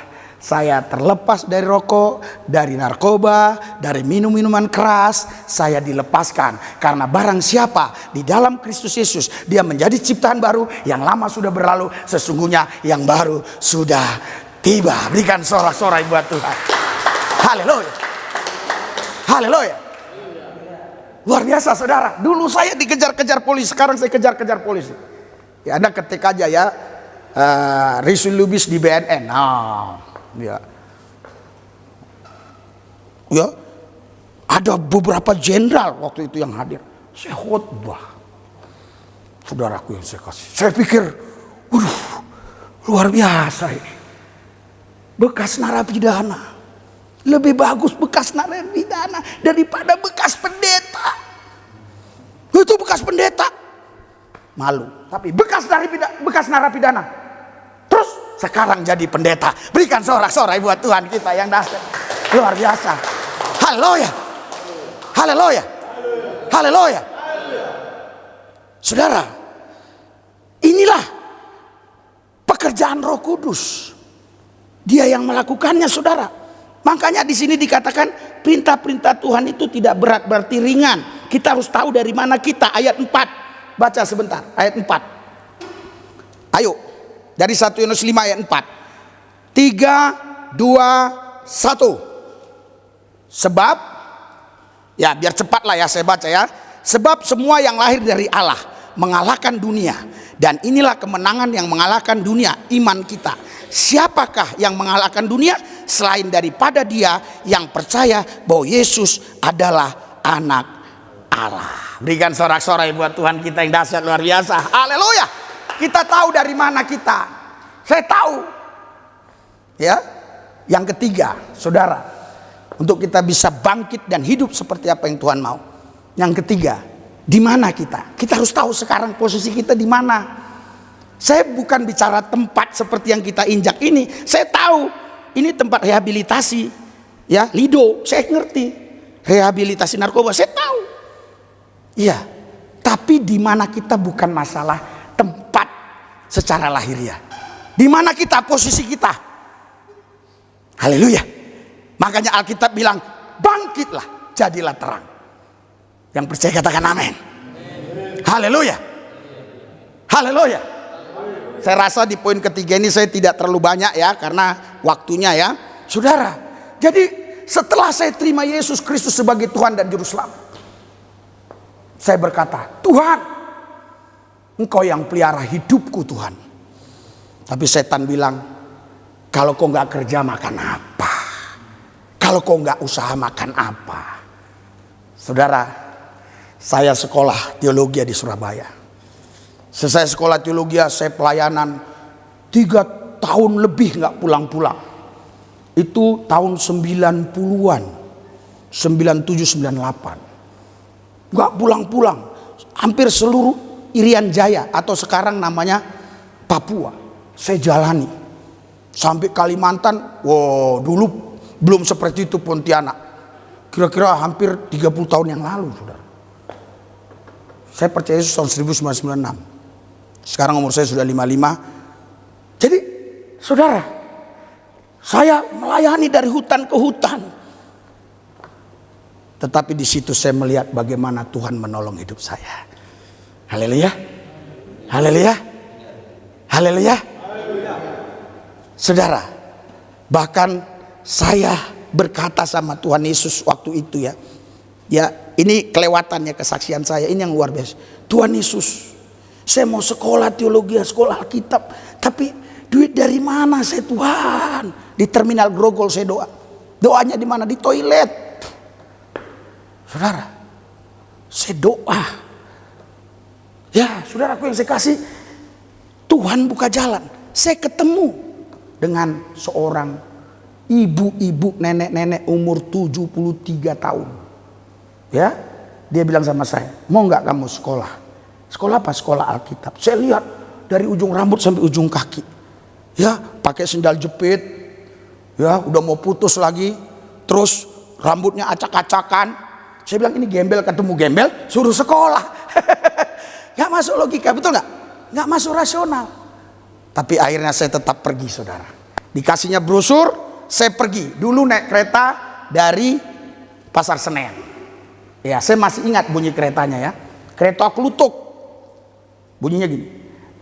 saya terlepas dari rokok, dari narkoba, dari minum-minuman keras. Saya dilepaskan. Karena barang siapa di dalam Kristus Yesus, dia menjadi ciptaan baru. Yang lama sudah berlalu, sesungguhnya yang baru sudah tiba. Berikan sorak-sorai buat Tuhan. Haleluya. Haleluya. Luar biasa, saudara. Dulu saya dikejar-kejar polisi, sekarang saya kejar-kejar polisi. Ya, Anda ketik aja ya, Rizul Lubis di BNN. Ya, ada beberapa jenderal waktu itu yang hadir. Saya khotbah, saudaraku yang saya kasih. Saya pikir, luar biasa ini. Bekas narapidana, lebih bagus bekas narapidana daripada bekas pendeta. Itu bekas pendeta, malu. Tapi bekas narapidana. Terus sekarang jadi pendeta. Berikan sorak-sorai buat Tuhan kita yang dahsyat. Luar biasa. Haleluya. Haleluya. Haleluya. Saudara, inilah pekerjaan Roh Kudus. Dia yang melakukannya, saudara. Makanya di sini dikatakan perintah-perintah Tuhan itu tidak berat, berarti ringan. Kita harus tahu dari mana kita. Ayat 4. Baca sebentar. Ayat 4. Ayo. Dari 1 Yohanes 5 ayat 4. 3, 2, 1. Sebab, ya biar cepat lah ya saya baca ya. Sebab semua yang lahir dari Allah mengalahkan dunia. Dan inilah kemenangan yang mengalahkan dunia, iman kita. Siapakah yang mengalahkan dunia? Selain daripada dia yang percaya bahwa Yesus adalah anak Allah. Berikan sorak-sorai buat Tuhan kita yang dahsyat, luar biasa. Haleluya. Kita tahu dari mana kita. Saya tahu. Ya. Yang ketiga, saudara, untuk kita bisa bangkit dan hidup seperti apa yang Tuhan mau. Yang ketiga, di mana kita? Kita harus tahu sekarang posisi kita di mana. Saya bukan bicara tempat seperti yang kita injak ini. Saya tahu ini tempat rehabilitasi, ya, Lido, saya ngerti. Rehabilitasi narkoba, saya tahu. Iya, tapi di mana kita bukan masalah tempat secara lahiriah. Di mana kita, posisi kita. Haleluya. Makanya Alkitab bilang, bangkitlah, jadilah terang. Yang percaya katakan amin. Haleluya. Haleluya. Saya rasa di poin ketiga ini saya tidak terlalu banyak ya, karena waktunya ya. Saudara, jadi setelah saya terima Yesus Kristus sebagai Tuhan dan Juru Selamat, saya berkata, Tuhan, Engkau yang pelihara hidupku Tuhan. Tapi setan bilang, kalau kau nggak kerja makan apa? Kalau kau nggak usaha makan apa? Saudara, saya sekolah teologi di Surabaya. Selesai sekolah teologi, saya pelayanan 3 tahun lebih nggak pulang-pulang. Itu tahun 90-an, 97, 98. Nggak pulang-pulang. Hampir seluruh Irian Jaya atau sekarang namanya Papua saya jalani. Sampai Kalimantan, wow, dulu belum seperti itu Pontianak. Kira-kira hampir 30 tahun yang lalu, saudara. Saya percaya Yesus tahun 1996. Sekarang umur saya sudah 55. Jadi, saudara, saya melayani dari hutan ke hutan. Tetapi di situ saya melihat bagaimana Tuhan menolong hidup saya. Haleluya. Haleluya. Haleluya. Saudara, bahkan saya berkata sama Tuhan Yesus waktu itu ya. Ya, ini kelewatannya kesaksian saya, ini yang luar biasa. Tuhan Yesus, saya mau sekolah teologi, sekolah Alkitab, tapi duit dari mana saya Tuhan? Di terminal Grogol saya doa. Doanya di mana? Di toilet. Saudara, saya doa. Ya, saudaraku yang saya kasih, Tuhan buka jalan. Saya ketemu dengan seorang ibu-ibu, nenek-nenek umur 73 tahun. Ya, dia bilang sama saya, mau nggak kamu sekolah? Sekolah apa? Sekolah Alkitab. Saya lihat dari ujung rambut sampai ujung kaki. Ya, pakai sendal jepit. Ya, udah mau putus lagi. Terus rambutnya acak-acakan. Saya bilang ini gembel ketemu gembel, suruh sekolah. Gak masuk logika, betul gak? Gak masuk rasional. Tapi akhirnya saya tetap pergi, saudara. Dikasihnya brosur, saya pergi. Dulu naik kereta dari Pasar Senen. Ya, saya masih ingat bunyi keretanya ya. Kereta Klutuk. Bunyinya gini.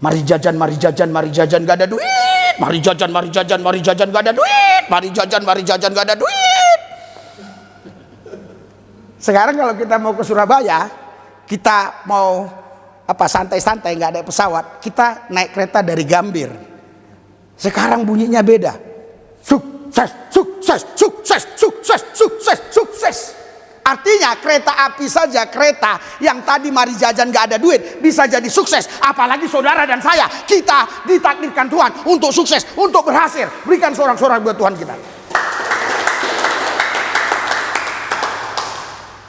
Mari jajan, mari jajan, mari jajan, gak ada duit. Mari jajan, mari jajan, mari jajan, gak ada duit. Mari jajan, gak ada duit. Sekarang kalau kita mau ke Surabaya, kita mau santai-santai, nggak ada pesawat, kita naik kereta dari Gambir. Sekarang bunyinya beda. Sukses, sukses, sukses, sukses, sukses, sukses. Artinya kereta api saja, kereta yang tadi mari jajan nggak ada duit bisa jadi sukses. Apalagi saudara dan saya, kita ditakdirkan Tuhan untuk sukses, untuk berhasil. Berikan sorak-sorak buat Tuhan kita.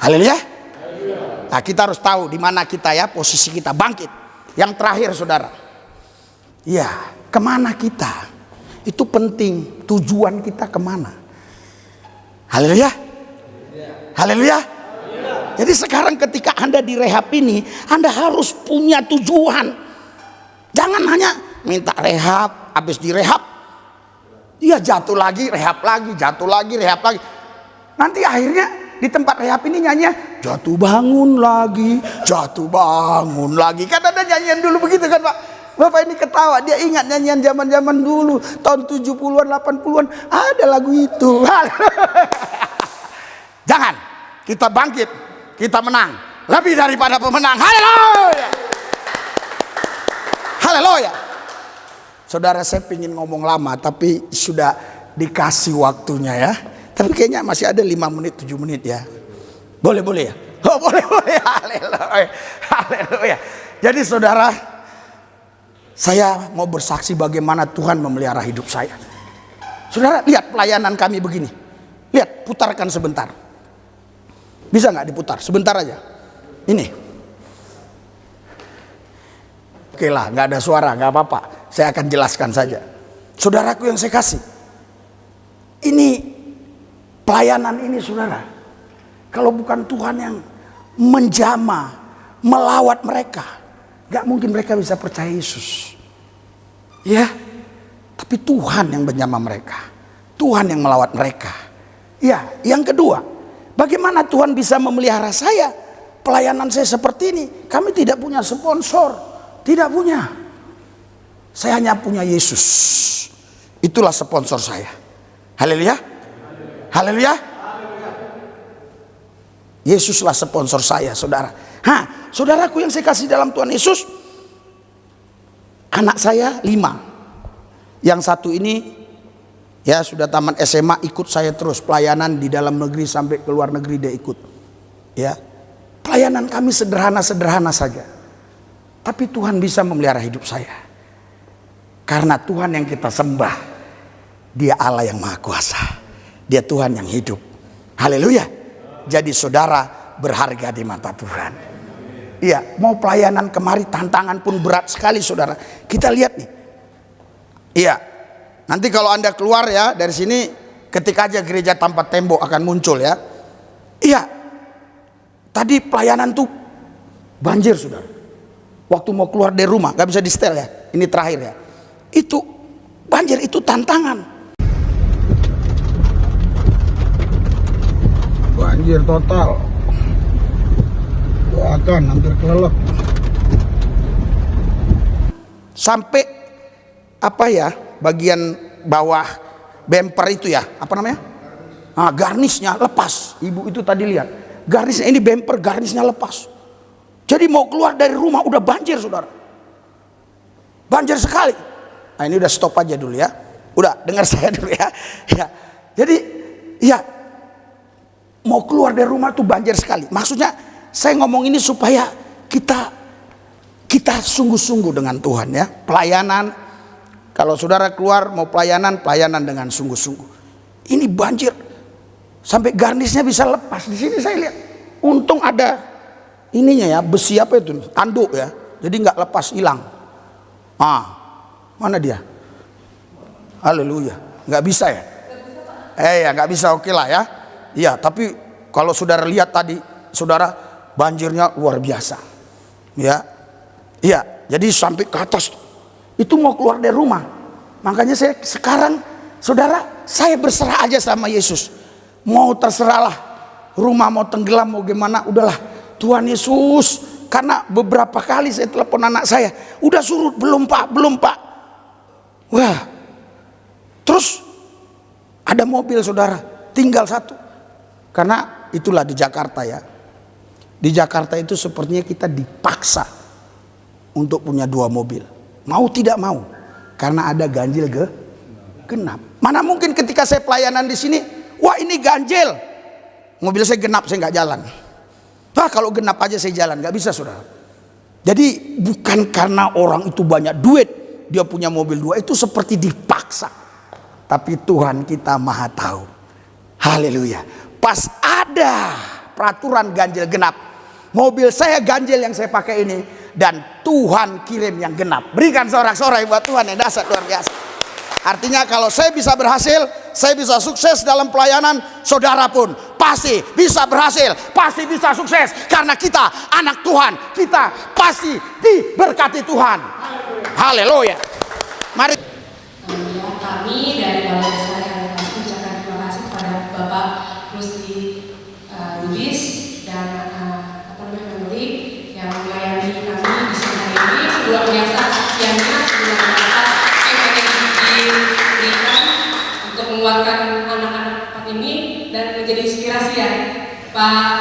Haleluya. Nah, kita harus tahu di mana kita ya, posisi kita bangkit. Yang terakhir saudara, ya kemana kita? Itu penting, tujuan kita kemana? Haleluya. Haleluya. Jadi sekarang ketika Anda direhab ini, Anda harus punya tujuan. Jangan hanya minta rehab, habis direhab, dia jatuh lagi, rehab lagi, jatuh lagi, rehab lagi. Nanti akhirnya di tempat rehab ini nyanyinya jatuh bangun lagi, jatuh bangun lagi. Kan ada nyanyian dulu begitu kan Pak? Bapak ini ketawa, dia ingat nyanyian zaman-zaman dulu, tahun 70-an, 80-an, ada lagu itu. Jangan, kita bangkit, kita menang, lebih daripada pemenang. Haleluya. Haleluya. Saudara, saya ingin ngomong lama, tapi sudah dikasih waktunya ya. Tapi kayaknya masih ada 5 menit, 7 menit ya. Boleh ya? Oh boleh. Haleluya. Haleluya. Jadi saudara, saya mau bersaksi bagaimana Tuhan memelihara hidup saya. Saudara, lihat pelayanan kami begini. Lihat, putarkan sebentar. Bisa nggak diputar? Sebentar aja. Ini. Oke lah, nggak ada suara, nggak apa-apa. Saya akan jelaskan saja. Saudaraku yang saya kasih, ini pelayanan ini saudara, kalau bukan Tuhan yang menjamah, melawat mereka, nggak mungkin mereka bisa percaya Yesus. Ya, tapi Tuhan yang menjamah mereka, Tuhan yang melawat mereka. Ya, yang kedua, bagaimana Tuhan bisa memelihara saya? Pelayanan saya seperti ini, kami tidak punya sponsor, tidak punya. Saya hanya punya Yesus. Itulah sponsor saya. Haleluya. Haleluya. Yesuslah sponsor saya, saudara. Saudaraku yang saya kasih dalam Tuhan Yesus, anak saya 5. Yang satu ini ya sudah tamat SMA, ikut saya terus pelayanan di dalam negeri sampai ke luar negeri dia ikut. Ya. Pelayanan kami sederhana-sederhana saja. Tapi Tuhan bisa memelihara hidup saya. Karena Tuhan yang kita sembah, Dia Allah yang Maha Kuasa. Dia Tuhan yang hidup. Haleluya. Jadi saudara berharga di mata Tuhan. Iya, mau pelayanan kemari tantangan pun berat sekali saudara. Kita lihat nih. Iya. Nanti kalau Anda keluar ya dari sini, ketika aja gereja tanpa tembok akan muncul ya. Iya. Tadi pelayanan tuh banjir saudara. Waktu mau keluar dari rumah gak bisa di setel ya. Ini terakhir ya. Itu banjir, itu tantangan. Banjir total. Doakan hampir kelelep. Sampai apa ya, bagian bawah bumper itu ya, apa namanya? Garnisnya lepas. Ibu itu tadi lihat. Garnisnya ini bumper, garnisnya lepas. Jadi mau keluar dari rumah udah banjir saudara. Banjir sekali. Nah ini udah stop aja dulu ya. Udah dengar saya dulu ya. Ya. Jadi ya mau keluar dari rumah tuh banjir sekali. Maksudnya saya ngomong ini supaya kita sungguh-sungguh dengan Tuhan ya. Pelayanan, kalau saudara keluar mau pelayanan dengan sungguh-sungguh. Ini banjir sampai garnisnya bisa lepas. Di sini saya lihat untung ada ininya ya, besi apa itu, tanduk ya, jadi nggak lepas hilang. Mana dia? Haleluya, nggak bisa ya? Ya nggak bisa, oke lah ya. Iya, tapi kalau saudara lihat tadi, saudara banjirnya luar biasa. Ya, iya, jadi sampai ke atas. Itu mau keluar dari rumah. Makanya saya sekarang, saudara, saya berserah aja sama Yesus. Mau terserahlah, rumah mau tenggelam mau gimana, udahlah. Tuhan Yesus, karena beberapa kali saya telepon anak saya, udah surut belum pak, belum pak. Wah, terus ada mobil saudara, tinggal satu. Karena itulah di Jakarta ya. Di Jakarta itu sepertinya kita dipaksa untuk punya 2 mobil. Mau tidak mau, karena ada ganjil genap. Mana mungkin ketika saya pelayanan di sini, wah ini ganjil, mobil saya genap, saya nggak jalan. Kalau genap aja saya jalan, nggak bisa saudara. Jadi bukan karena orang itu banyak duit, dia punya mobil 2, itu seperti dipaksa. Tapi Tuhan kita maha tahu. Haleluya. Pas ada peraturan ganjil genap, mobil saya ganjil yang saya pakai ini, dan Tuhan kirim yang genap. Berikan sorak-sorai buat Tuhan yang dahsyat luar biasa. Artinya kalau saya bisa berhasil, saya bisa sukses dalam pelayanan, saudara pun pasti bisa berhasil, pasti bisa sukses. Karena kita anak Tuhan, kita pasti diberkati Tuhan. Haleluya. Mari. Kami dari Balai Besar Kalimantan ucapkan terima kasih kepada Bapak Rusdi Lubis dan Memori yang melayani kami di sini hari ini. Luar biasa sekiannya, luar biasa yang diberikan untuk mengeluarkan anak-anak ini dan menjadi inspirasi ya Pak